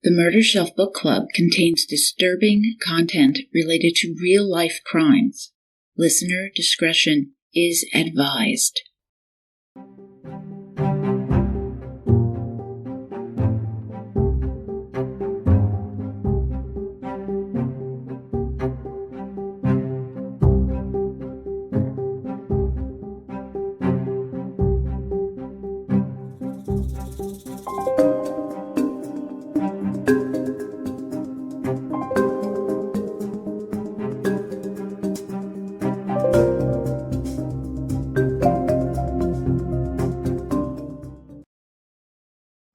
The Murder Shelf Book Club contains disturbing content related to real-life crimes. Listener discretion is advised.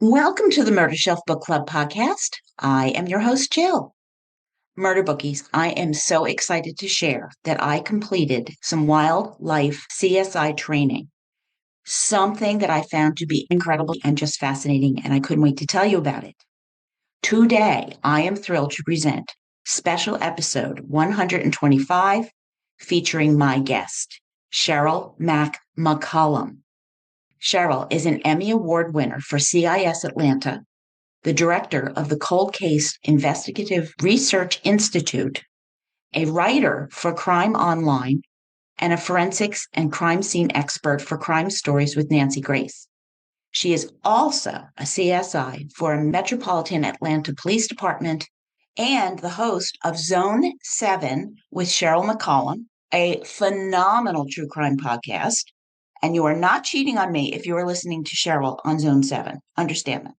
Welcome to the Murder Shelf Book Club podcast. I am your host, Jill. Murder Bookies, I am so excited to share that I completed some wildlife CSI training, something that I found to be incredible and just fascinating, and I couldn't wait to tell you about it. Today, I am thrilled to present special episode 125 featuring my guest, Sheryl Mac McCollum. Sheryl is an Emmy Award winner for CIS Atlanta, the director of the Cold Case Investigative Research Institute, a writer for Crime Online, and a forensics and crime scene expert for Crime Stories with Nancy Grace. She is also a CSI for a Metropolitan Atlanta Police Department and the host of Zone 7 with Sheryl McCollum, a phenomenal true crime podcast. And you are not cheating on me if you are listening to Sheryl on Zone 7. Understand that.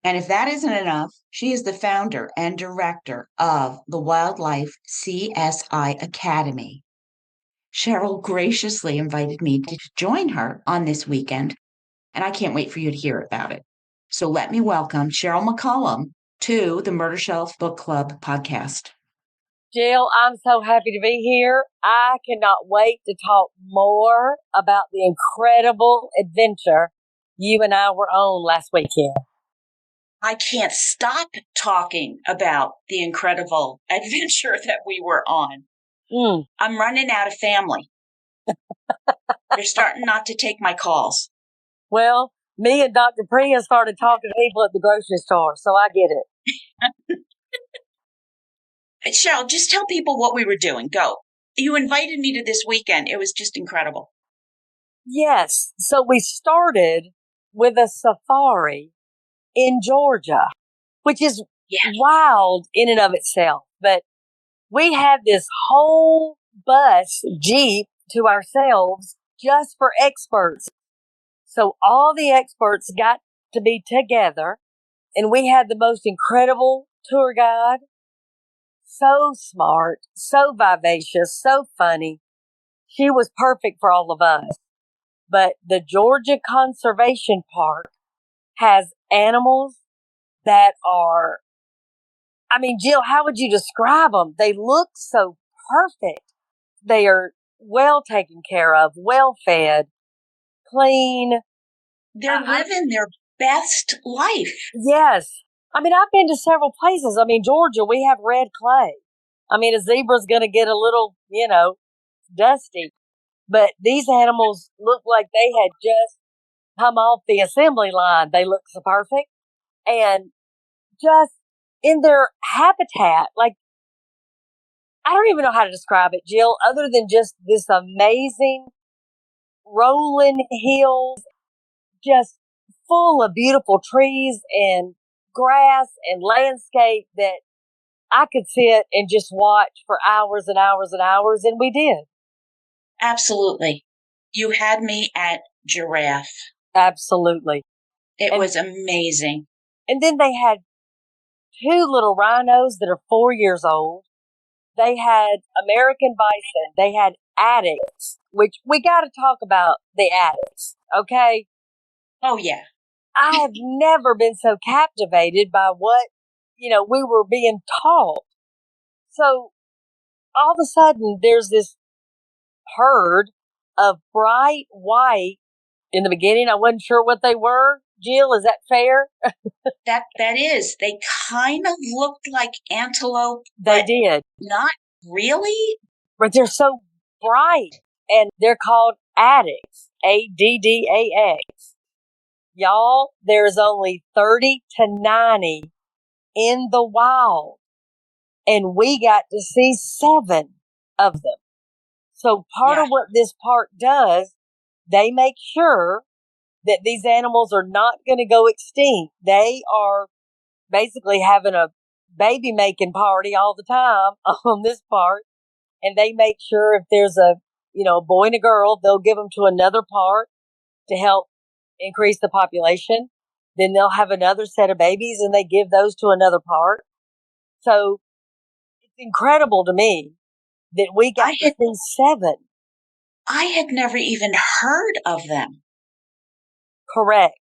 And if that isn't enough, she is the founder and director of the Wildlife CSI Academy. Sheryl graciously invited me to join her on this weekend, and I can't wait for you to hear about it. So let me welcome Sheryl McCollum to the Murder Shelf Book Club podcast. Jill, I'm so happy to be here. I cannot wait to talk more about the incredible adventure you and I were on last weekend. I can't stop talking about the incredible adventure that we were on. I'm running out of family. They're starting not to take my calls. Well, me and Dr. Priya started talking to people at the grocery store, so I get it. Sheryl, just tell people what we were doing. Go. You invited me to this weekend. It was just incredible. Yes. So we started with a safari in Georgia, which is wild in and of itself. But we had this whole bus, Jeep, to ourselves just for experts. So all the experts got to be together, and we had the most incredible tour guide. So smart, so vivacious, so funny. She was perfect for all of us. But the Georgia Conservation Park has animals that are, Jill, how would you describe them? They look so perfect. They are well taken care of, well fed, clean. They're living their best life. Yes. I've been to several places. Georgia, we have red clay. A zebra's going to get a little, dusty. But these animals look like they had just come off the assembly line. They look so perfect. And just in their habitat, I don't even know how to describe it, Jill, other than just this amazing rolling hills, just full of beautiful trees and grass and landscape that I could sit and just watch for hours and hours and hours, and we did. Absolutely. You had me at giraffe. Absolutely. It was amazing. And then they had 2 little rhinos that are 4 years old. They had American bison. They had addaxes, which we got to talk about the addaxes, okay? Oh, yeah. I have never been so captivated by what, we were being taught. So all of a sudden there's this herd of bright white. In the beginning, I wasn't sure what they were. Jill, is that fair? That is. They kind of looked like antelope. They did. Not really. But they're so bright. And they're called addaxes. ADDAX. Y'all, there's only 30 to 90 in the wild, and we got to see 7 of them. So part of what this park does, they make sure that these animals are not going to go extinct. They are basically having a baby making party all the time on this park. And they make sure if there's a boy and a girl, they'll give them to another park to help increase the population. Then they'll have another set of babies and they give those to another park. So it's incredible to me that we got to see 7. I had never even heard of them. Correct.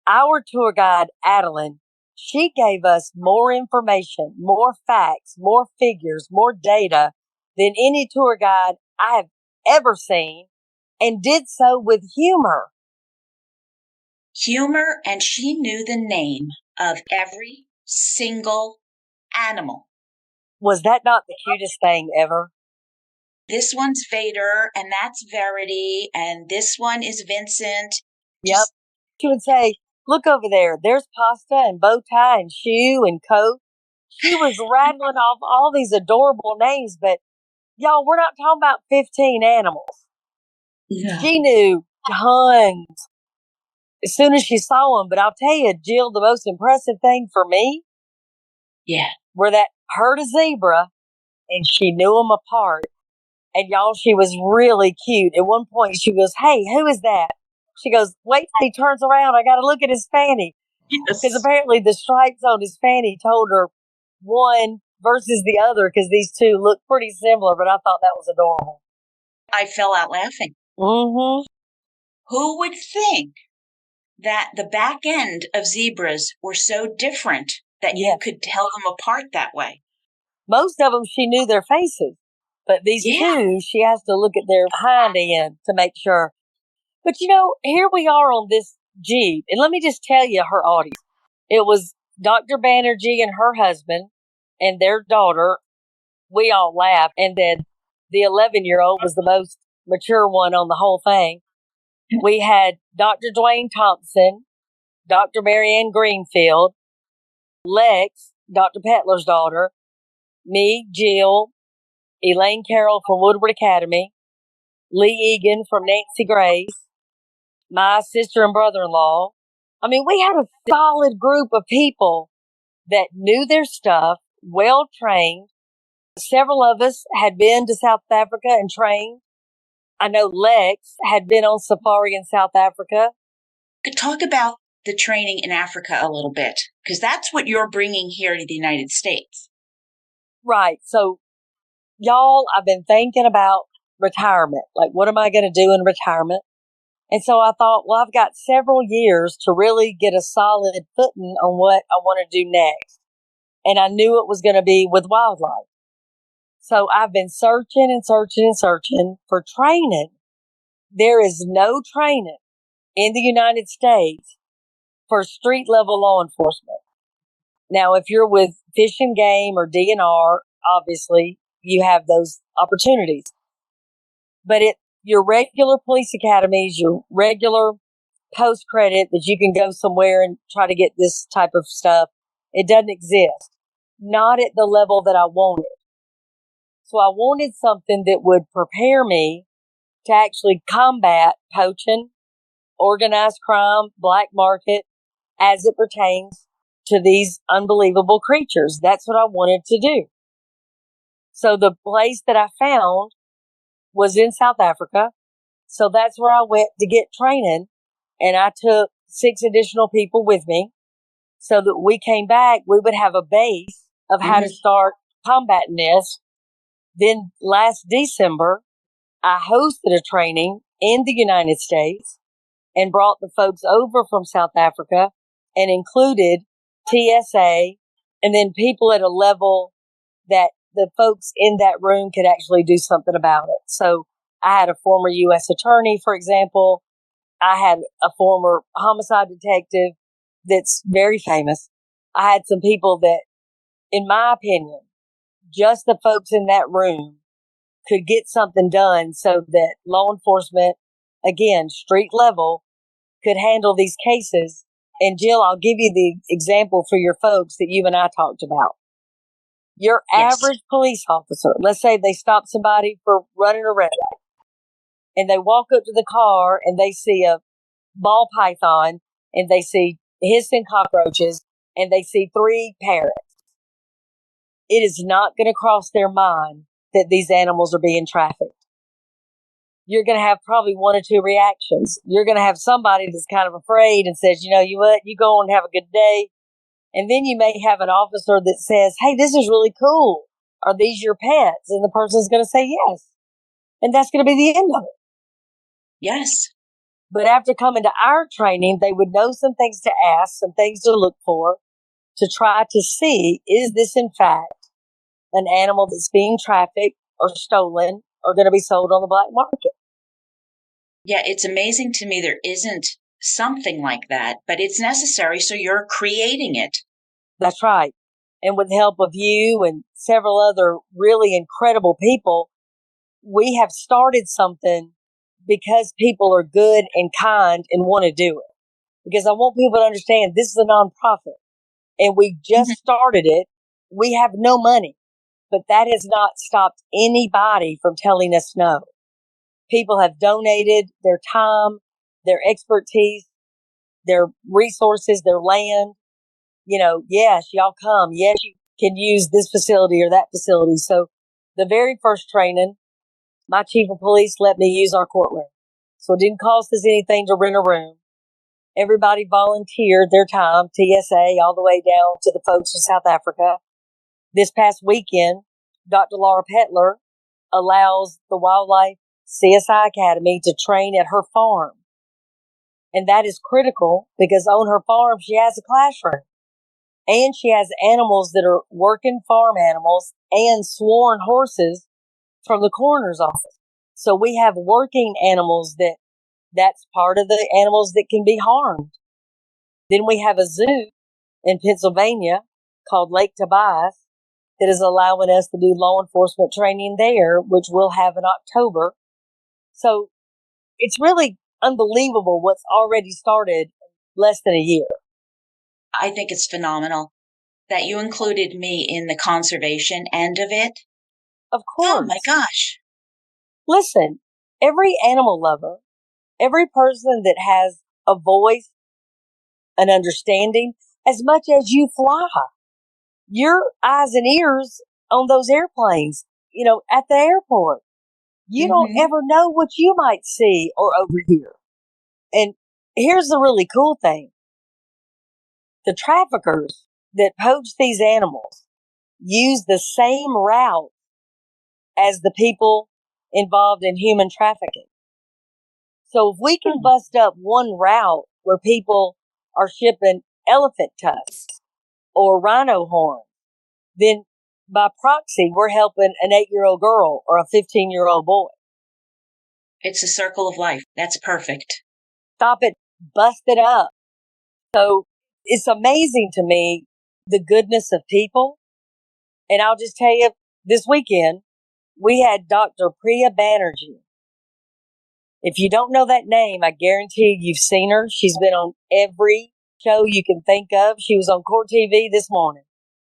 Our tour guide, Adeline, she gave us more information, more facts, more figures, more data than any tour guide I have ever seen, and did so with humor. Humor, and she knew the name of every single animal. Was that not the cutest thing ever? This one's Vader, and that's Verity, and this one is Vincent. Yep. She would say, look over there. There's Pasta and Bow Tie and Shoe and Coat. She was rattling off all these adorable names, but y'all, we're not talking about 15 animals. Yeah. She knew tons as soon as she saw them. But I'll tell you, Jill, the most impressive thing for me, were that herd of zebra, and she knew them apart. And y'all, she was really cute. At one point, she goes, hey, who is that? She goes, wait till he turns around. I got to look at his fanny. Because apparently the stripes on his fanny told her one versus the other, because these two look pretty similar, but I thought that was adorable. I fell out laughing. Mm-hmm. Who would think that the back end of zebras were so different that you could tell them apart that way? Most of them, she knew their faces. But these 2, she has to look at their hind end to make sure. But here we are on this Jeep. And let me just tell you her audience. It was Dr. Banerjee and her husband and their daughter. We all laughed. And then the 11-year-old was the most mature one on the whole thing. We had Dr. Dwayne Thompson, Dr. Marianne Greenfield, Lex, Dr. Pettler's daughter, me, Jill, Elaine Carroll from Woodward Academy, Lee Egan from Nancy Grace, my sister and brother-in-law. I mean, we had a solid group of people that knew their stuff, well-trained. Several of us had been to South Africa and trained. I know Lex had been on safari in South Africa. Talk about the training in Africa a little bit, because that's what you're bringing here to the United States. Right. So, y'all, I've been thinking about retirement. Like, what am I going to do in retirement? And so I thought, well, I've got several years to really get a solid footing on what I want to do next. And I knew it was going to be with wildlife. So I've been searching and searching and searching for training. There is no training in the United States for street level law enforcement. Now, if you're with Fish and Game or DNR, obviously you have those opportunities. But your regular police academies, your regular post credit that you can go somewhere and try to get this type of stuff, it doesn't exist. Not at the level that I wanted. So I wanted something that would prepare me to actually combat poaching, organized crime, black market, as it pertains to these unbelievable creatures. That's what I wanted to do. So the place that I found was in South Africa. So that's where I went to get training. And I took 6 additional people with me so that we came back, we would have a base of how to start combating this. Then last December, I hosted a training in the United States and brought the folks over from South Africa and included TSA and then people at a level that the folks in that room could actually do something about it. So I had a former U.S. attorney, for example. I had a former homicide detective that's very famous. I had some people that, in my opinion, just the folks in that room could get something done so that law enforcement, again, street level, could handle these cases. And Jill, I'll give you the example for your folks that you and I talked about. Your average police officer, let's say they stop somebody for running a red light, and they walk up to the car and they see a ball python and they see hissing cockroaches and they see 3 parrots. It is not going to cross their mind that these animals are being trafficked. You're going to have probably 1 or 2 reactions. You're going to have somebody that's kind of afraid and says, you know, you what, you go and have a good day. And then you may have an officer that says, hey, this is really cool. Are these your pets? And the person's going to say yes. And that's going to be the end of it. Yes. But after coming to our training, they would know some things to ask, some things to look for, to try to see, is this in fact an animal that's being trafficked or stolen or going to be sold on the black market? Yeah, it's amazing to me there isn't something like that, but it's necessary, so you're creating it. That's right. And with the help of you and several other really incredible people, we have started something because people are good and kind and want to do it. Because I want people to understand this is a nonprofit and we just started it. We have no money, but that has not stopped anybody from telling us no. People have donated their time, their expertise, their resources, their land. You know, yes, y'all come. Yes, you can use this facility or that facility. So the very first training, my chief of police let me use our courtroom. So it didn't cost us anything to rent a room. Everybody volunteered their time, TSA, all the way down to the folks in South Africa. This past weekend, Dr. Laura Pettler allows the Wildlife CSI Academy to train at her farm. And that is critical because on her farm, she has a classroom. And she has animals that are working farm animals and sworn horses from the coroner's office. So we have working animals that's part of the animals that can be harmed. Then we have a zoo in Pennsylvania called Lake Tobias that is allowing us to do law enforcement training there, which we'll have in October. So it's really unbelievable what's already started in less than a year. I think it's phenomenal that you included me in the conservation end of it. Of course. Oh my gosh. Listen, every animal lover, every person that has a voice, an understanding, as much as you fly, your eyes and ears on those airplanes, you know, at the airport, you don't ever know what you might see or overhear. And here's the really cool thing. The traffickers that poach these animals use the same route as the people involved in human trafficking. So if we can bust up one route where people are shipping elephant tusks or rhino horn, then by proxy, we're helping an 8-year-old girl or a 15-year-old boy. It's a circle of life. That's perfect. Stop it, bust it up. So it's amazing to me, the goodness of people. And I'll just tell you, this weekend, we had Dr. Priya Banerjee. If you don't know that name, I guarantee you've seen her. She's been on every show you can think of. She was on Court TV this morning.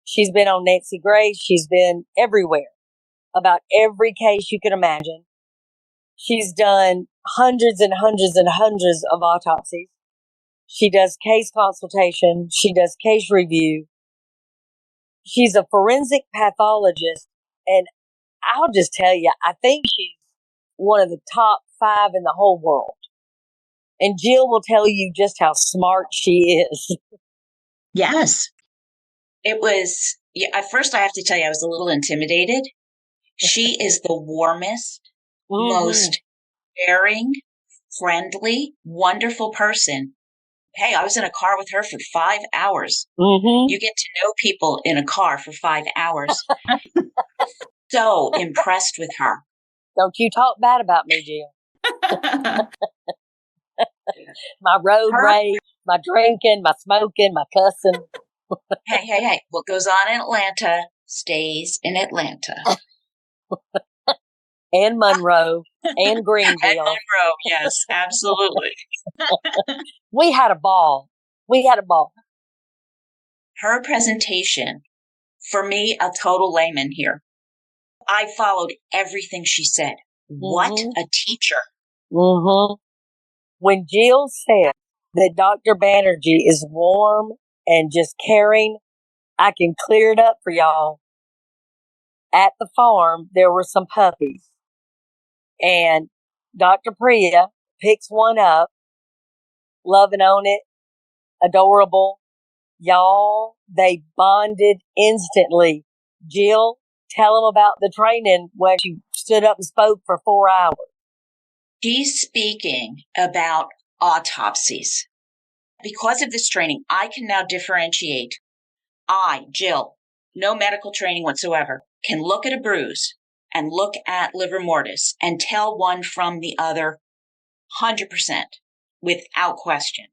She's been on Nancy Grace. She's been everywhere about every case you can imagine. She's done hundreds and hundreds and hundreds of autopsies. She does case consultation. She does case review. She's a forensic pathologist. And I'll just tell you, I think she's one of the top 5 in the whole world. And Jill will tell you just how smart she is. Yes. It was, at first I have to tell you, I was a little intimidated. She is the warmest, most caring, friendly, wonderful person. Hey, I was in a car with her for 5 hours. You get to know people in a car for 5 hours. So impressed with her. Don't you talk bad about me, Jill. My road rage, my drinking, my smoking, my cussing. Hey. What goes on in Atlanta stays in Atlanta. and Monroe and At Greenville. Monroe, yes, absolutely. We had a ball. Her presentation, for me, a total layman here. I followed everything she said. What a teacher. Mm-hmm. When Jill said that Dr. Banerjee is warm and just caring, I can clear it up for y'all. At the farm, there were some puppies. And Dr. Priya picks one up, loving on it, adorable. Y'all, they bonded instantly. Jill, tell them about the training when she stood up and spoke for 4 hours. She's speaking about autopsies. Because of this training, I can now differentiate. I, Jill, no medical training whatsoever, can look at a bruise and look at livor mortis and tell one from the other 100% without question.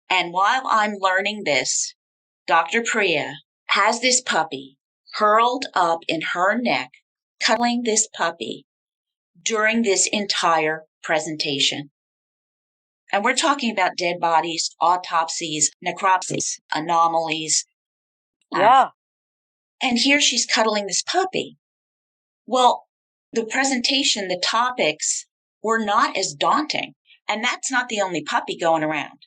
And while I'm learning this, Dr. Priya has this puppy curled up in her neck, cuddling this puppy during this entire presentation. And we're talking about dead bodies, autopsies, necropsies, anomalies. Yeah. And here she's cuddling this puppy. Well, the presentation, the topics were not as daunting. And that's not the only puppy going around.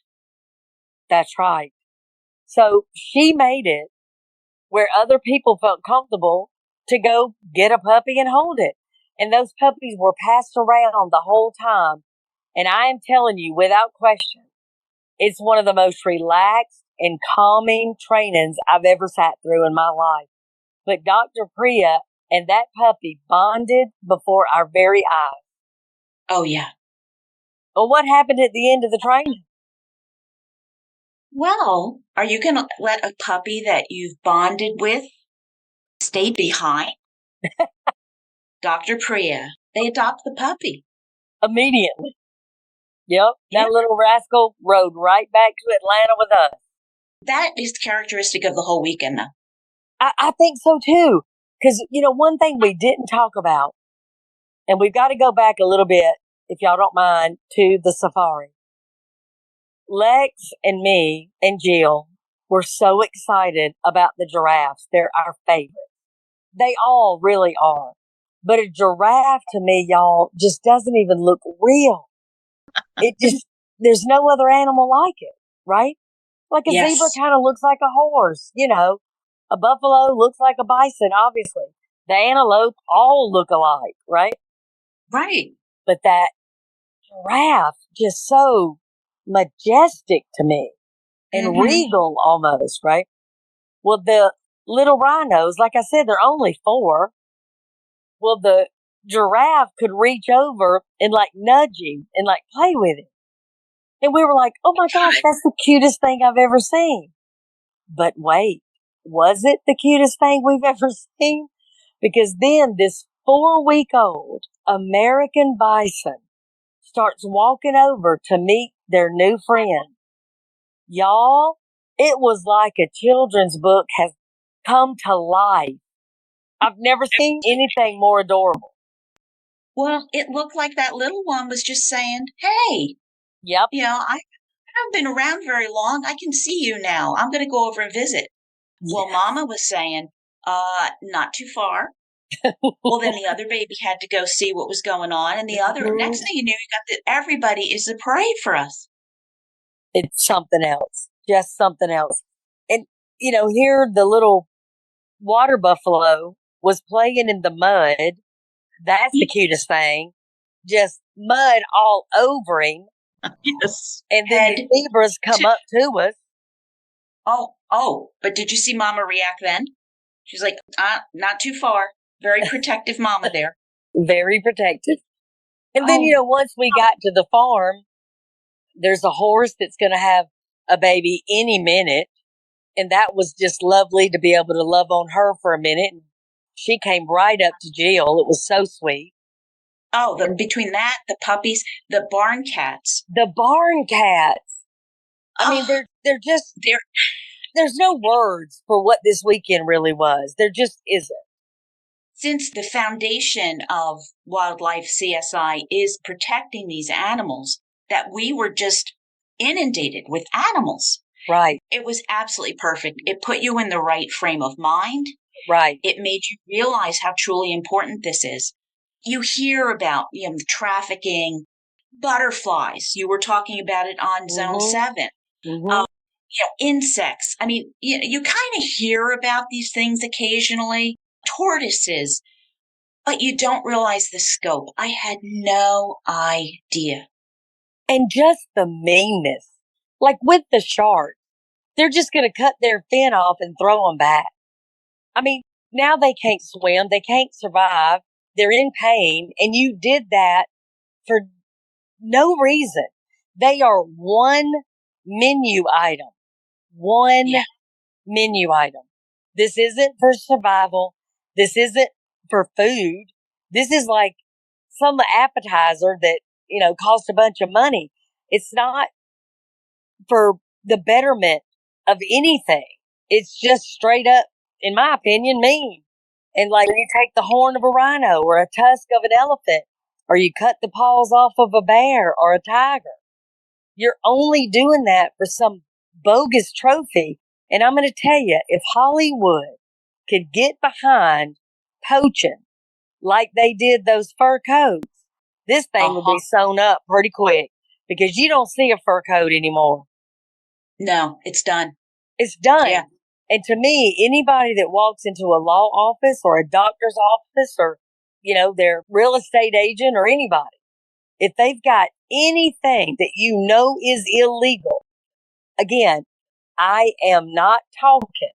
That's right. So she made it where other people felt comfortable to go get a puppy and hold it. And those puppies were passed around the whole time. And I am telling you, without question, it's one of the most relaxed and calming trainings I've ever sat through in my life. But Dr. Priya and that puppy bonded before our very eyes. Oh, yeah. Well, what happened at the end of the training? Well, are you going to let a puppy that you've bonded with stay behind? Dr. Priya, they adopt the puppy. Immediately. Yep. That little rascal rode right back to Atlanta with us. That is characteristic of the whole weekend, though. I think so, too. Because, one thing we didn't talk about, and we've got to go back a little bit, if y'all don't mind, to the safari. Lex and me and Jill were so excited about the giraffes. They're our favorite. They all really are. But a giraffe to me, y'all, just doesn't even look real. There's no other animal like it, right? Like a zebra kind of looks like a horse, A buffalo looks like a bison, obviously. The antelope all look alike, right? Right. But that giraffe just so majestic to me and regal almost, right? Well, the little rhinos, like I said, they're only 4. Well, the giraffe could reach over and nudge him and play with him. And we were like, oh my gosh, that's the cutest thing I've ever seen. But wait, was it the cutest thing we've ever seen? Because then this 4-week-old American bison starts walking over to meet their new friend. Y'all, it was like a children's book has come to life. I've never seen anything more adorable. Well, it looked like that little one was just saying, hey, yep. I haven't been around very long. I can see you now. I'm going to go over and visit. Yes. Well, Mama was saying, not too far. Well, then the other baby had to go see what was going on. And the other, next thing you knew, you got that everybody is a prey for us. It's something else, just something else. And, here the little water buffalo was playing in the mud. That's the cutest thing. Just mud all over him. Yes. And then the zebras come up to us. Oh, but did you see Mama react then? She's like, not too far. Very protective Mama there. Very protective. And then, once we got to the farm, there's a horse that's going to have a baby any minute. And that was just lovely to be able to love on her for a minute. And she came right up to Jill. It was so sweet. Oh, between that, the puppies, the barn cats. The barn cats. I mean, they're just, there's no words for what this weekend really was. There just isn't. Since the foundation of wildlife CSI is protecting these animals, that we were just inundated with animals. Right. It was absolutely perfect. It put you in the right frame of mind. Right. It made you realize how truly important this is. You hear about, trafficking, butterflies. You were talking about it on Zone 7. Mm-hmm. Insects. I mean, you kind of hear about these things occasionally. Tortoises. But you don't realize the scope. I had no idea. And just the meanness. Like with the sharks, they're just going to cut their fin off and throw them back. I mean, now they can't swim. They can't survive. They're in pain. And you did that for no reason. They are one menu item. Menu item. This isn't for survival. This isn't for food. This is like some appetizer that, cost a bunch of money. It's not for the betterment of anything. It's just straight up, in my opinion, mean. And like you take the horn of a rhino or a tusk of an elephant, or you cut the paws off of a bear or a tiger. You're only doing that for some bogus trophy. And I'm going to tell you, if Hollywood could get behind poaching like they did those fur coats, this thing would be sewn up pretty quick because you don't see a fur coat anymore. No, it's done. It's done. Yeah. And to me, anybody that walks into a law office or a doctor's office or, their real estate agent or anybody, if they've got anything that is illegal, again, I am not talking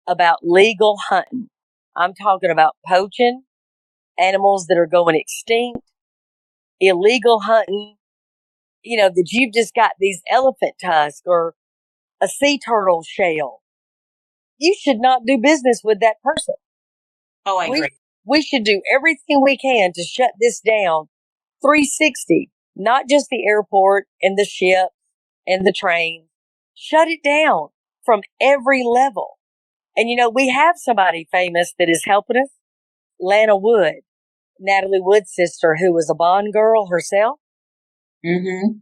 about legal hunting. I'm talking about poaching, animals that are going extinct, illegal hunting, that you've just got these elephant tusks or a sea turtle shell. You should not do business with that person. Oh, I agree. We should do everything we can to shut this down 360, not just the airport and the ship and the train. Shut it down from every level. And we have somebody famous that is helping us. Lana Wood, Natalie Wood's sister, who was a Bond girl herself. Mm-hmm.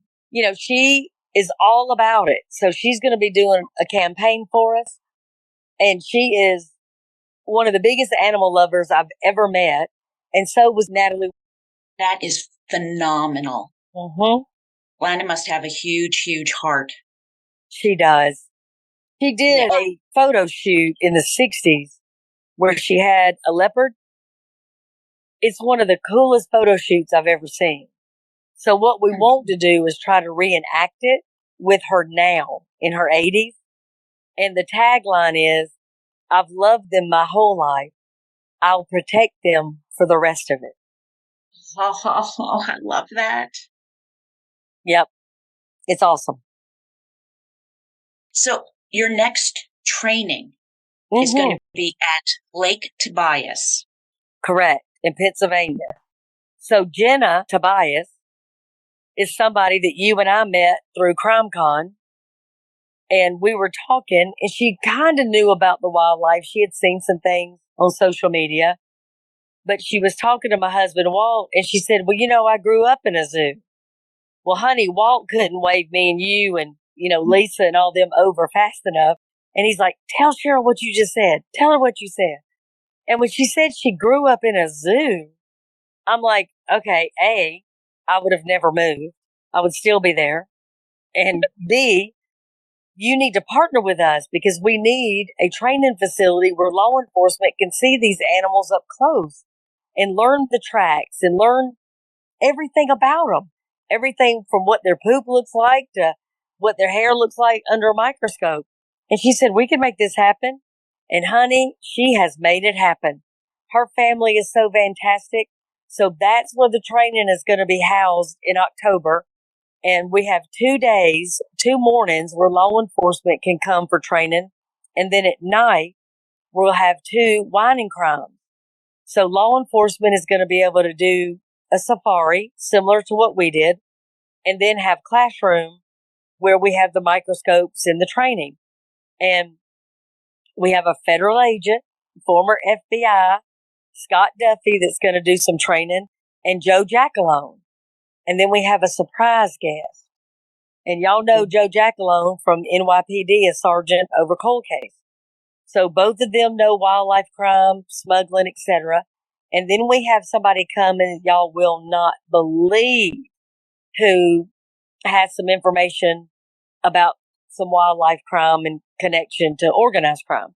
She is all about it. So she's going to be doing a campaign for us. And she is one of the biggest animal lovers I've ever met. And so was Natalie. That is phenomenal. Mm-hmm. Lana must have a huge, huge heart. She does. She did a photo shoot in the 60s where she had a leopard. It's one of the coolest photo shoots I've ever seen. So what we want to do is try to reenact it with her now in her 80s. And the tagline is, I've loved them my whole life. I'll protect them for the rest of it. Oh, I love that. Yep. It's awesome. So your next training is going to be at Lake Tobias. Correct. In Pennsylvania. So Jenna Tobias is somebody that you and I met through CrimeCon. And we were talking, and she kind of knew about the wildlife. She had seen some things on social media. But she was talking to my husband, Walt, and she said, well, I grew up in a zoo. Well, honey, Walt couldn't wave me and you and, Lisa and all them over fast enough. And he's like, tell Sheryl what you just said. Tell her what you said. And when she said she grew up in a zoo, I'm like, okay, A, I would have never moved. I would still be there. And B, you need to partner with us because we need a training facility where law enforcement can see these animals up close and learn the tracks and learn everything about them. Everything from what their poop looks like to what their hair looks like under a microscope. And she said, we can make this happen. And honey, she has made it happen. Her family is so fantastic. So that's where the training is going to be housed in October. And we have 2 days, 2 mornings where law enforcement can come for training. And then at night, we'll have 2 whining crimes. So law enforcement is going to be able to do a safari similar to what we did, and then have classroom where we have the microscopes and the training. And we have a federal agent, former FBI Scott Duffy that's going to do some training, and Joe Jackalone. And then we have a surprise guest. And y'all know Joe Jackalone from NYPD, a sergeant over cold case. So both of them know wildlife crime, smuggling, etc. And then we have somebody come, and y'all will not believe who has some information about some wildlife crime and connection to organized crime.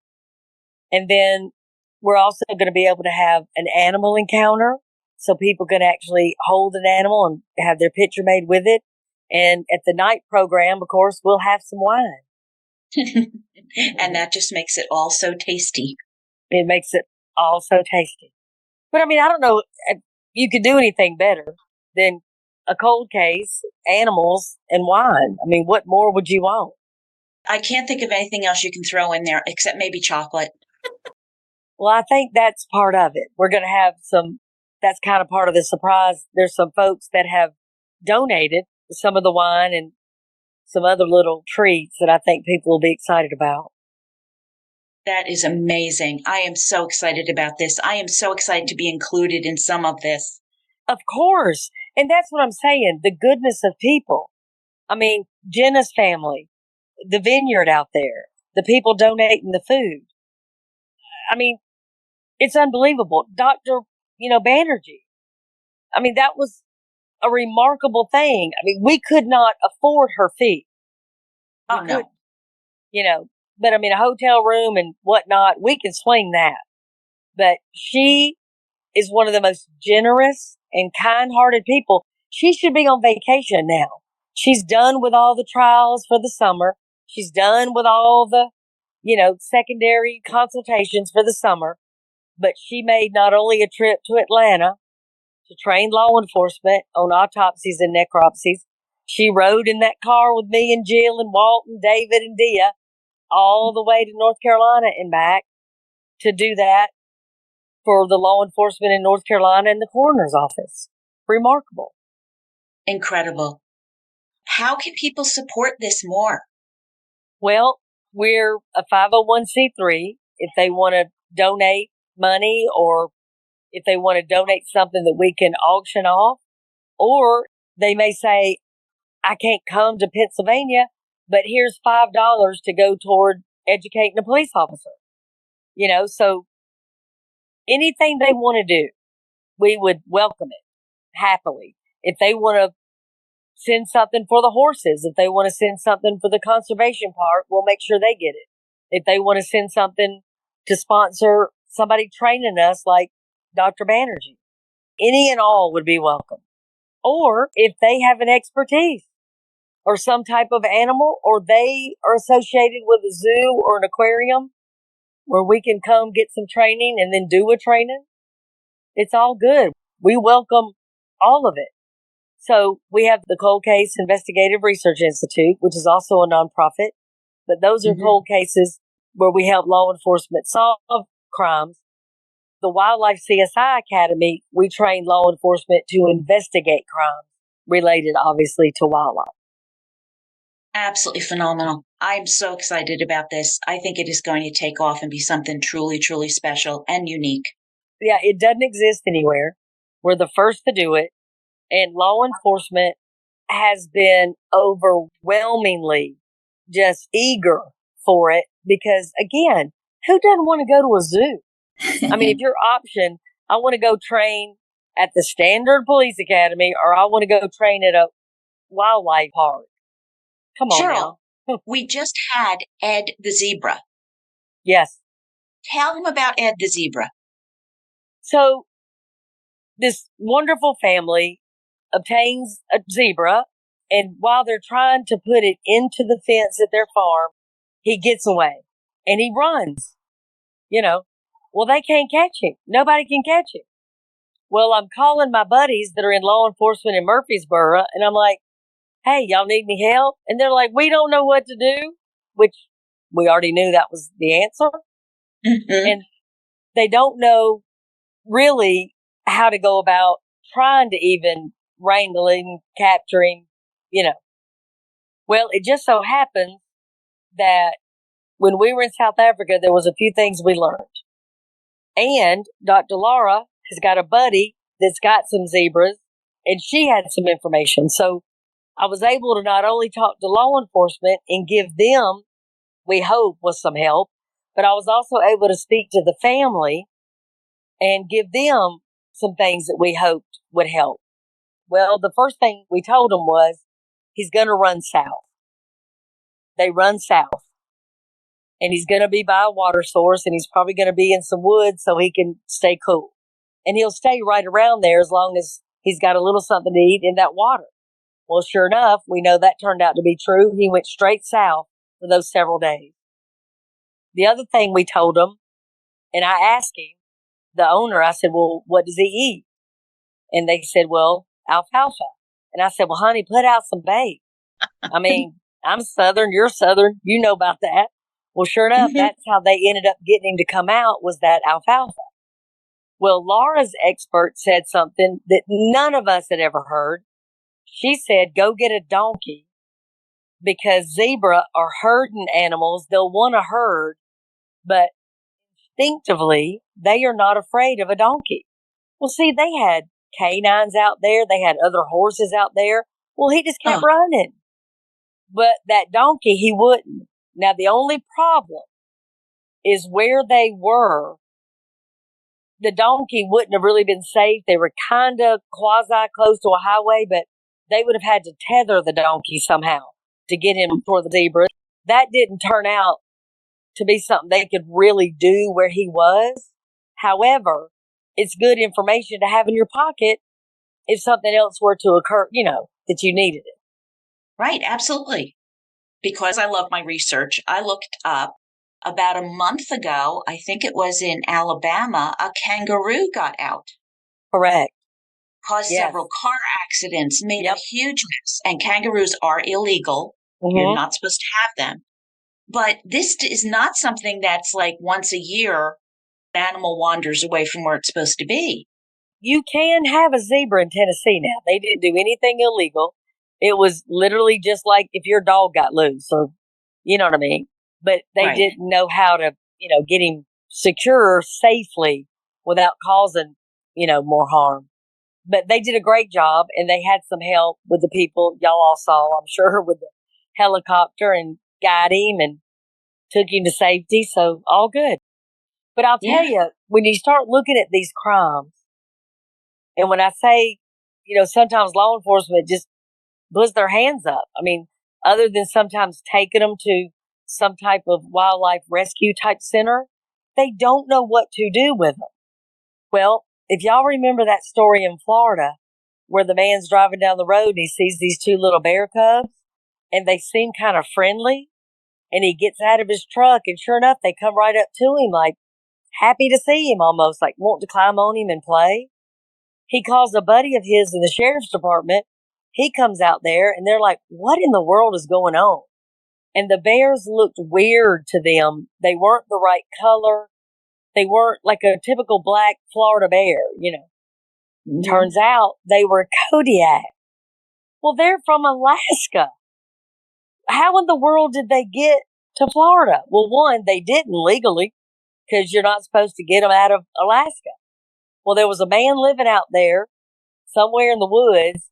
And then we're also going to be able to have an animal encounter, so people can actually hold an animal and have their picture made with it. And at the night program, of course, we'll have some wine. And that just makes it all so tasty. It makes it all so tasty. But I mean, I don't know if you could do anything better than a cold case, animals, and wine. I mean, what more would you want? I can't think of anything else you can throw in there except maybe chocolate. Well, I think that's part of it. We're going to have that's kind of part of the surprise. There's some folks that have donated some of the wine and some other little treats that I think people will be excited about. That is amazing. I am so excited about this. I am so excited to be included in some of this. Of course. And that's what I'm saying. The goodness of people. I mean, Jenna's family, the vineyard out there, the people donating the food. I mean, it's unbelievable. Dr. Banerjee. I mean, that was a remarkable thing. I mean, we could not afford her fee. Oh, no. But I mean, a hotel room and whatnot, we can swing that. But she is one of the most generous and kind-hearted people. She should be on vacation now. She's done with all the trials for the summer. She's done with all the, secondary consultations for the summer. But she made not only a trip to Atlanta to train law enforcement on autopsies and necropsies, she rode in that car with me and Jill and Walt and David and Dia all the way to North Carolina and back to do that for the law enforcement in North Carolina and the coroner's office. Remarkable. Incredible. How can people support this more? Well, we're a 501c3. If they want to donate money, or if they want to donate something that we can auction off, or they may say, I can't come to Pennsylvania, but here's $5 to go toward educating a police officer. So anything they want to do, we would welcome it happily. If they want to send something for the horses, if they want to send something for the conservation park, we'll make sure they get it. If they want to send something to sponsor somebody training us like Dr. Banerjee, any and all would be welcome. Or if they have an expertise or some type of animal, or they are associated with a zoo or an aquarium where we can come get some training and then do a training, it's all good. We welcome all of it. So we have the Cold Case Investigative Research Institute, which is also a nonprofit, but those are cold cases where we help law enforcement solve crimes. The Wildlife CSI Academy, we train law enforcement to investigate crimes related, obviously, to wildlife. Absolutely phenomenal. I'm so excited about this. I think it is going to take off and be something truly, truly special and unique. Yeah, it doesn't exist anywhere. We're the first to do it. And law enforcement has been overwhelmingly just eager for it because, again, who doesn't want to go to a zoo? I mean, if your option, I want to go train at the Standard Police Academy, or I want to go train at a wildlife park. Come on Sheryl, now. We just had Ed the zebra. Yes. Tell him about Ed the zebra. So this wonderful family obtains a zebra, and while they're trying to put it into the fence at their farm, he gets away and he runs. Well, they can't catch him. Nobody can catch him. Well, I'm calling my buddies that are in law enforcement in Murfreesboro, and I'm like, hey, y'all need any help? And they're like, we don't know what to do, which we already knew that was the answer. And they don't know really how to go about trying to even wrangle him, capture him, Well, it just so happened that when we were in South Africa, there was a few things we learned. And Dr. Laura has got a buddy that's got some zebras, and she had some information. So I was able to not only talk to law enforcement and give them, we hope, was some help, but I was also able to speak to the family and give them some things that we hoped would help. Well, the first thing we told him was he's going to run south. They run south. And he's going to be by a water source, and he's probably going to be in some woods so he can stay cool. And he'll stay right around there as long as he's got a little something to eat in that water. Well, sure enough, we know that turned out to be true. He went straight south for those several days. The other thing we told him, and I asked him, the owner, I said, well, what does he eat? And they said, well, alfalfa. And I said, well, honey, put out some bait. I mean, I'm Southern, you're Southern, you know about that. Well, sure enough, that's how they ended up getting him to come out, was that alfalfa. Well, Laura's expert said something that none of us had ever heard. She said, go get a donkey, because zebra are herding animals. They'll want to herd, but instinctively, they are not afraid of a donkey. Well, see, they had canines out there. They had other horses out there. Well, he just kept running. But that donkey, he wouldn't. Now, the only problem is where they were. The donkey wouldn't have really been safe. They were kind of quasi close to a highway, but they would have had to tether the donkey somehow to get him for the zebra. That didn't turn out to be something they could really do where he was. However, it's good information to have in your pocket if something else were to occur, that you needed it. Right, absolutely. Because I love my research, I looked up about a month ago, I think it was in Alabama, a kangaroo got out. Correct. Caused several car accidents, made a huge mess. And kangaroos are illegal. Mm-hmm. You're not supposed to have them. But this is not something that's like once a year, an animal wanders away from where it's supposed to be. You can have a zebra in Tennessee now. They didn't do anything illegal. It was literally just like if your dog got loose, or, you know what I mean? But they didn't know how to, get him secure safely without causing, more harm. But they did a great job, and they had some help with the people y'all all saw, I'm sure, with the helicopter, and got him and took him to safety. So all good. But I'll tell you, when you start looking at these crimes, and when I say, sometimes law enforcement just puts their hands up. I mean, other than sometimes taking them to some type of wildlife rescue type center, they don't know what to do with them. Well, if y'all remember that story in Florida where the man's driving down the road and he sees these two little bear cubs and they seem kind of friendly, and he gets out of his truck, and sure enough, they come right up to him like happy to see him, almost like wanting to climb on him and play. He calls a buddy of his in the sheriff's department. He comes out there and they're like, what in the world is going on? And the bears looked weird to them. They weren't the right color. They weren't like a typical black Florida bear, Mm-hmm. Turns out they were Kodiak. Well, they're from Alaska. How in the world did they get to Florida? Well, one, they didn't legally, because you're not supposed to get them out of Alaska. Well, there was a man living out there somewhere in the woods,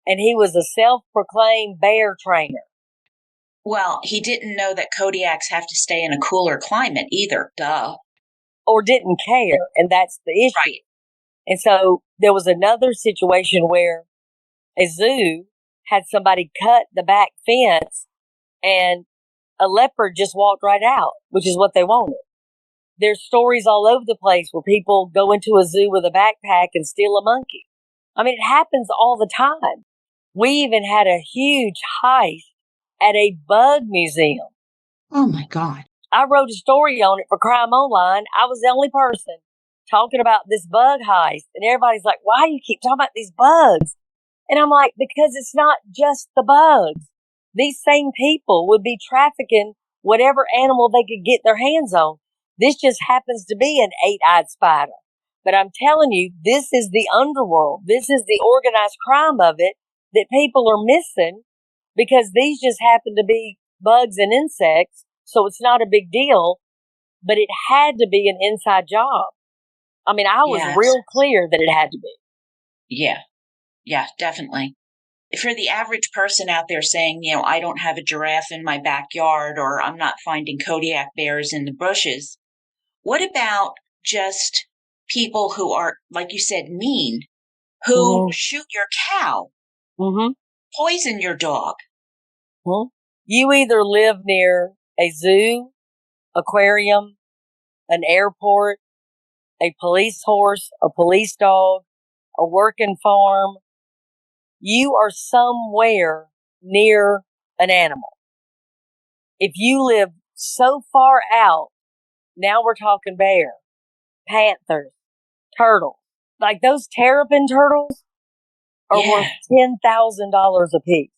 and he was a self-proclaimed bear trainer. Well, he didn't know that Kodiaks have to stay in a cooler climate either. Duh. Or didn't care, and that's the issue. Right. And so there was another situation where a zoo had somebody cut the back fence, and a leopard just walked right out, which is what they wanted. There's stories all over the place where people go into a zoo with a backpack and steal a monkey. I mean, it happens all the time. We even had a huge heist at a bug museum. Oh, my God. I wrote a story on it for Crime Online. I was the only person talking about this bug heist. And everybody's like, why do you keep talking about these bugs? And I'm like, because it's not just the bugs. These same people would be trafficking whatever animal they could get their hands on. This just happens to be an 8-eyed spider. But I'm telling you, this is the underworld. This is the organized crime of it that people are missing, because these just happen to be bugs and insects. So it's not a big deal, but it had to be an inside job. I mean, I was Yes. real clear that it had to be. Yeah. Yeah, definitely. For the average person out there saying, I don't have a giraffe in my backyard, or I'm not finding Kodiak bears in the bushes, what about just people who are, like you said, mean, who Mm-hmm. shoot your cow, Mm-hmm. poison your dog? Mm-hmm. You either live near a zoo, aquarium, an airport, a police horse, a police dog, a working farm. You are somewhere near an animal. If you live so far out, now we're talking bear, panthers, turtles. Like those terrapin turtles are worth $10,000 a piece.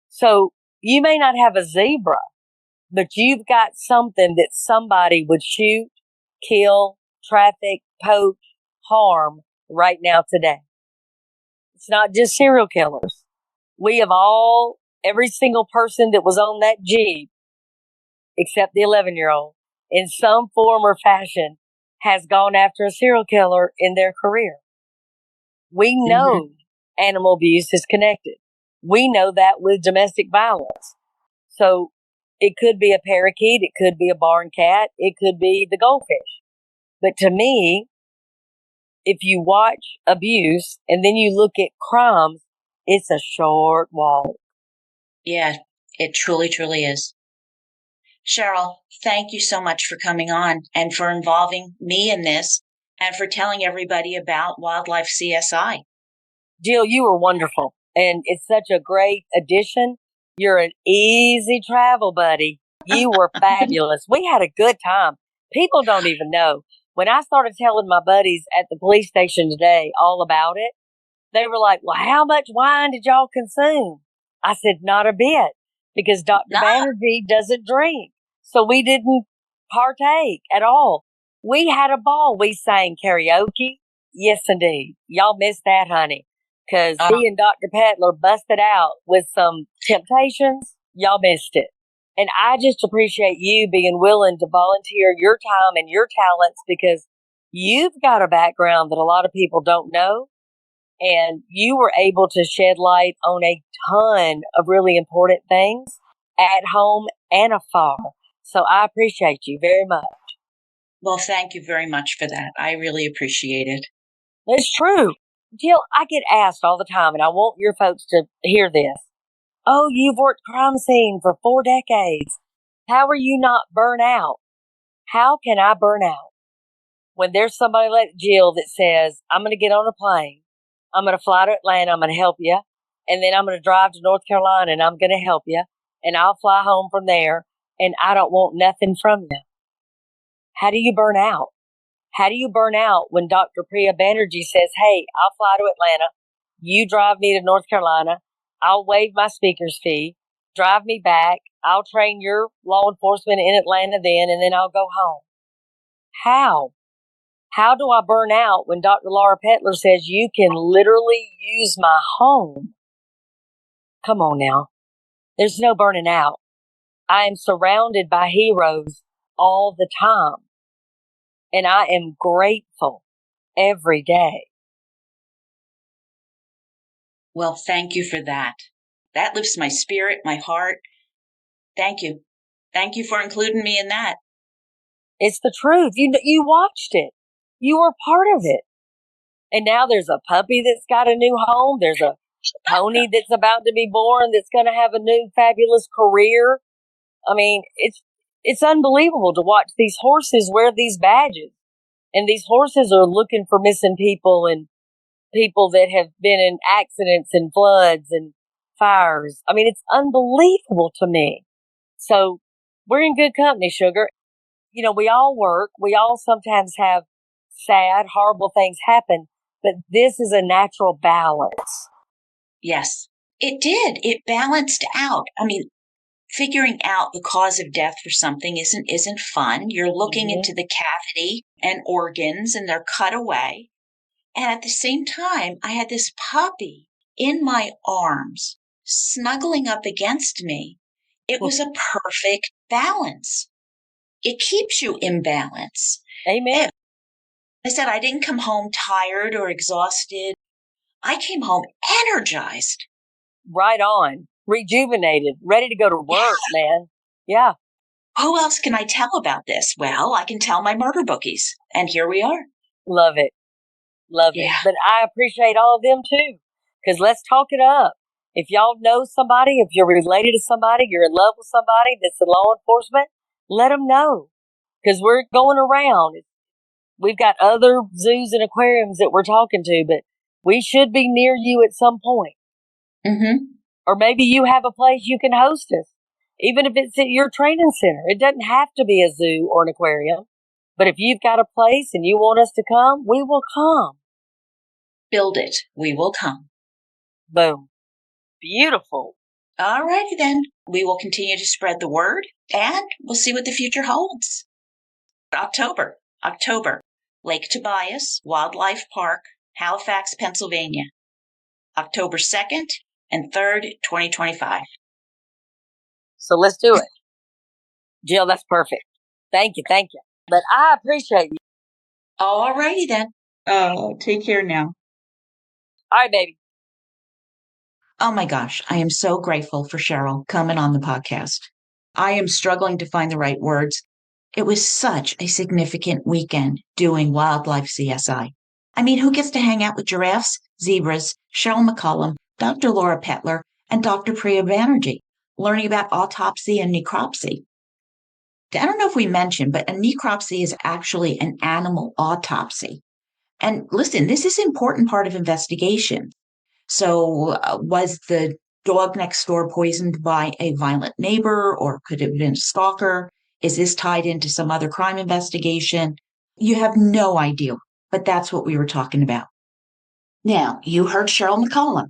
So you may not have a zebra, but you've got something that somebody would shoot, kill, traffic, poach, harm right now today. It's not just serial killers. We have every single person that was on that Jeep, except the 11-year-old, in some form or fashion, has gone after a serial killer in their career. We know animal abuse is connected. We know that with domestic violence. So it could be a parakeet, it could be a barn cat, it could be the goldfish. But to me, if you watch abuse and then you look at crimes, it's a short walk. Yeah, it truly, truly is. Sheryl, thank you so much for coming on and for involving me in this and for telling everybody about Wildlife CSI. Jill, you were wonderful. And it's such a great addition. You're an easy travel buddy. You were fabulous. We had a good time. People don't even know. When I started telling my buddies at the police station today all about it, they were like, well, how much wine did y'all consume? I said, not a bit, because Dr. Banerjee doesn't drink. So we didn't partake at all. We had a ball. We sang karaoke. Yes, indeed. Y'all missed that, honey, because he and Dr. Pettler busted out with some Temptations. Y'all missed it. And I just appreciate you being willing to volunteer your time and your talents, because you've got a background that a lot of people don't know. And you were able to shed light on a ton of really important things at home and afar. So I appreciate you very much. Well, thank you very much for that. I really appreciate it. It's true. Jill, I get asked all the time, and I want your folks to hear this. Oh, you've worked crime scene for 4 decades. How are you not burnt out? How can I burn out when there's somebody like Jill that says, I'm going to get on a plane, I'm going to fly to Atlanta, I'm going to help you, and then I'm going to drive to North Carolina and I'm going to help you, and I'll fly home from there, and I don't want nothing from you? How do you burn out? How do you burn out when Dr. Priya Banerjee says, hey, I'll fly to Atlanta, you drive me to North Carolina, I'll waive my speaker's fee, drive me back, I'll train your law enforcement in Atlanta then, and then I'll go home? How? How do I burn out when Dr. Laura Pettler says you can literally use my home? Come on now. There's no burning out. I am surrounded by heroes all the time. And I am grateful every day. Well, thank you for that. That lifts my spirit, my heart. Thank you. Thank you for including me in that. It's the truth. You watched it. You were part of it. And now there's a puppy that's got a new home. There's a pony that's about to be born that's going to have a new fabulous career. I mean, it's unbelievable to watch these horses wear these badges. And these horses are looking for missing people and people that have been in accidents and floods and fires. I mean, it's unbelievable to me. So we're in good company, sugar. You know, we all work. We all sometimes have sad, horrible things happen, but this is a natural balance. Yes, it did. It balanced out. I mean, figuring out the cause of death for something isn't fun. You're looking into the cavity and organs, and they're cut away. And at the same time, I had this puppy in my arms, snuggling up against me. It was a perfect balance. It keeps you in balance. Amen. I said I didn't come home tired or exhausted. I came home energized. Right on. Rejuvenated, ready to go to work, man. Yeah. Who else can I tell about this? Well, I can tell my murder bookies. And here we are. Love it. Love it. Yeah. But I appreciate all of them too. Because let's talk it up. If y'all know somebody, if you're related to somebody, you're in love with somebody that's in law enforcement, let them know. Because we're going around. We've got other zoos and aquariums that we're talking to, but we should be near you at some point. Mm-hmm. Or maybe you have a place you can host us, even if it's at your training center. It doesn't have to be a zoo or an aquarium. But if you've got a place and you want us to come, we will come. Build it. We will come. Boom. Beautiful. All righty then. We will continue to spread the word, and we'll see what the future holds. October, Lake Tobias Wildlife Park, Halifax, Pennsylvania. October 2nd and 3rd, 2025. So let's do it. Jill, that's perfect. Thank you. But I appreciate you. All righty then. Oh, take care now. All right, baby. Oh my gosh, I am so grateful for Sheryl coming on the podcast. I am struggling to find the right words. It was such a significant weekend doing wildlife CSI. I mean, who gets to hang out with giraffes, zebras, Sheryl McCollum, Dr. Laura Pettler, and Dr. Priya Banerjee, learning about autopsy and necropsy? I don't know if we mentioned, but a necropsy is actually an animal autopsy. And listen, this is an important part of investigation. So was the dog next door poisoned by a violent neighbor, or could it have been a stalker? Is this tied into some other crime investigation? You have no idea, but that's what we were talking about. Now, you heard Sheryl McCollum.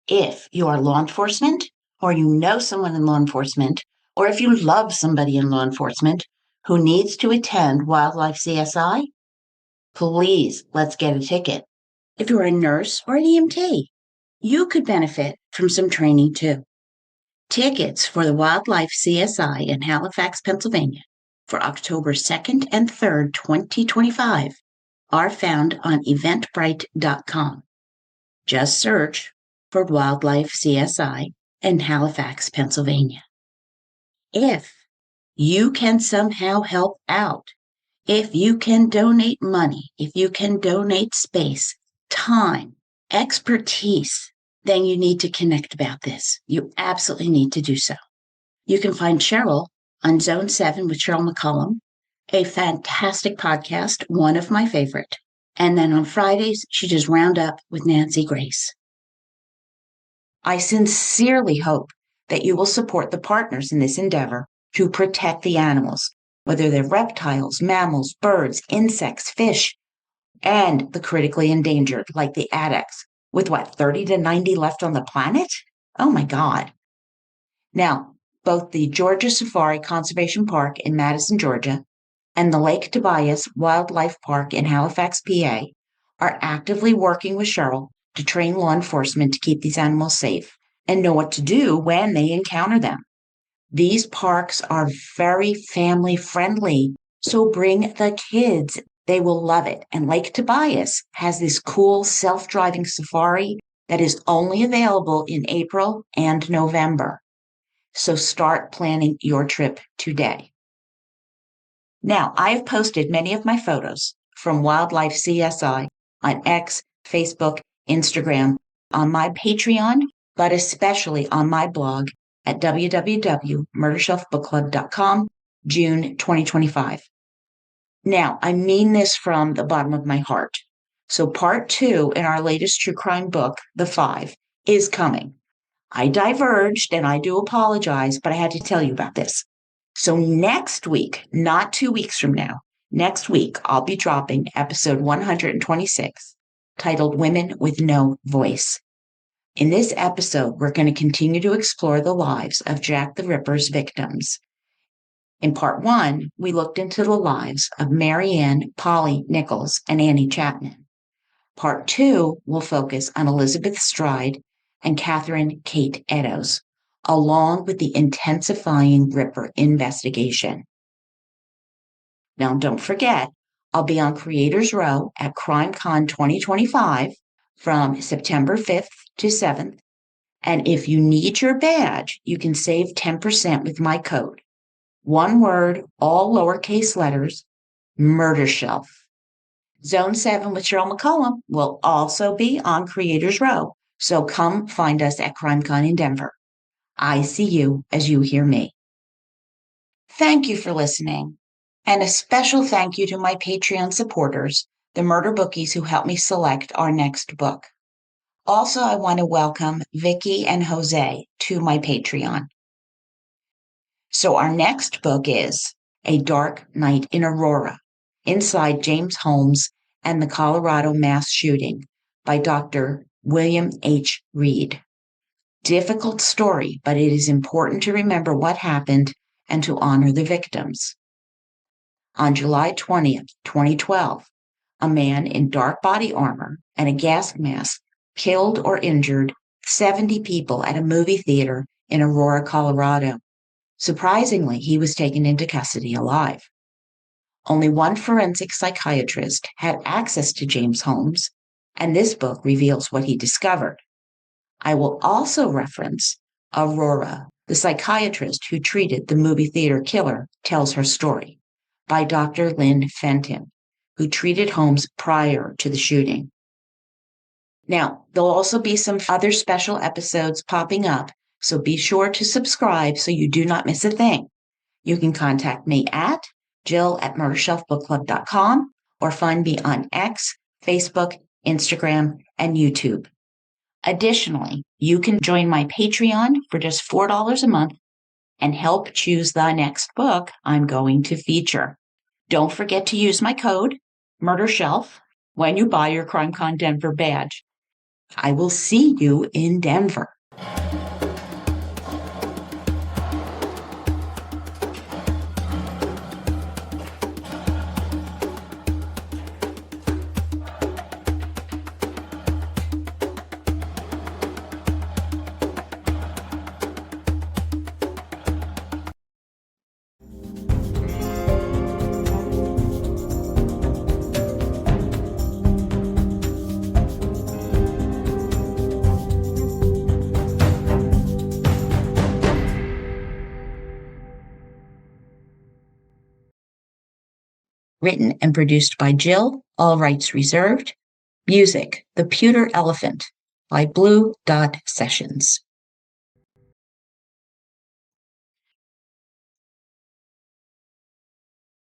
If you are law enforcement, or you know someone in law enforcement, or if you love somebody in law enforcement who needs to attend Wildlife CSI, please let's get a ticket. If you're a nurse or an EMT, you could benefit from some training too. Tickets for the Wildlife CSI in Halifax, Pennsylvania for October 2nd and 3rd, 2025 are found on eventbrite.com. Just search for Wildlife CSI in Halifax, Pennsylvania. If you can somehow help out, if you can donate money, if you can donate space, time, expertise, then you need to connect about this. You absolutely need to do so. You can find Sheryl on Zone 7 with Sheryl McCollum, a fantastic podcast, one of my favorite. And then on Fridays, she does Roundup with Nancy Grace. I sincerely hope that you will support the partners in this endeavor to protect the animals, whether they're reptiles, mammals, birds, insects, fish, and the critically endangered, like the addaxes, with 30 to 90 left on the planet? Oh my God. Now, both the Georgia Safari Conservation Park in Madison, Georgia, and the Lake Tobias Wildlife Park in Halifax, PA, are actively working with Sheryl to train law enforcement to keep these animals safe and know what to do when they encounter them. These parks are very family friendly, so bring the kids. They will love it. And Lake Tobias has this cool self-driving safari that is only available in April and November. So start planning your trip today. Now, I have posted many of my photos from Wildlife CSI on X, Facebook, Instagram, on my Patreon, but especially on my blog at www.murdershelfbookclub.com, June 2025. Now, I mean this from the bottom of my heart. So part 2 in our latest true crime book, The Five, is coming. I diverged and I do apologize, but I had to tell you about this. So next week, not 2 weeks from now, next week, I'll be dropping episode 126, titled Women with No Voice. In this episode, we're going to continue to explore the lives of Jack the Ripper's victims. In part 1, we looked into the lives of Mary Ann Polly Nichols and Annie Chapman. Part 2 will focus on Elizabeth Stride and Catherine Kate Eddowes, along with the intensifying Ripper investigation. Now, don't forget, I'll be on Creators Row at CrimeCon 2025 from September 5th to 7th. And if you need your badge, you can save 10% with my code. One word, all lowercase letters, Murder Shelf. Zone 7 with Sheryl McCollum will also be on Creators Row, so come find us at CrimeCon in Denver. I see you as you hear me. Thank you for listening, and a special thank you to my Patreon supporters, the Murder Bookies who helped me select our next book. Also, I want to welcome Vicky and Jose to my Patreon. So our next book is A Dark Night in Aurora, Inside James Holmes and the Colorado Mass Shooting by Dr. William H. Reed. Difficult story, but it is important to remember what happened and to honor the victims. On July 20th, 2012, a man in dark body armor and a gas mask killed or injured 70 people at a movie theater in Aurora, Colorado. Surprisingly, he was taken into custody alive. Only one forensic psychiatrist had access to James Holmes, and this book reveals what he discovered. I will also reference Aurora, the psychiatrist who treated the movie theater killer, tells her story, by Dr. Lynn Fenton, who treated Holmes prior to the shooting. Now, there'll also be some other special episodes popping up, so be sure to subscribe so you do not miss a thing. You can contact me at jill@murdershelfbookclub.com or find me on X, Facebook, Instagram, and YouTube. Additionally, you can join my Patreon for just $4 a month and help choose the next book I'm going to feature. Don't forget to use my code, MurderShelf, when you buy your CrimeCon Denver badge. I will see you in Denver. Written and produced by Jill, all rights reserved. Music, The Pewter Elephant by Blue Dot Sessions.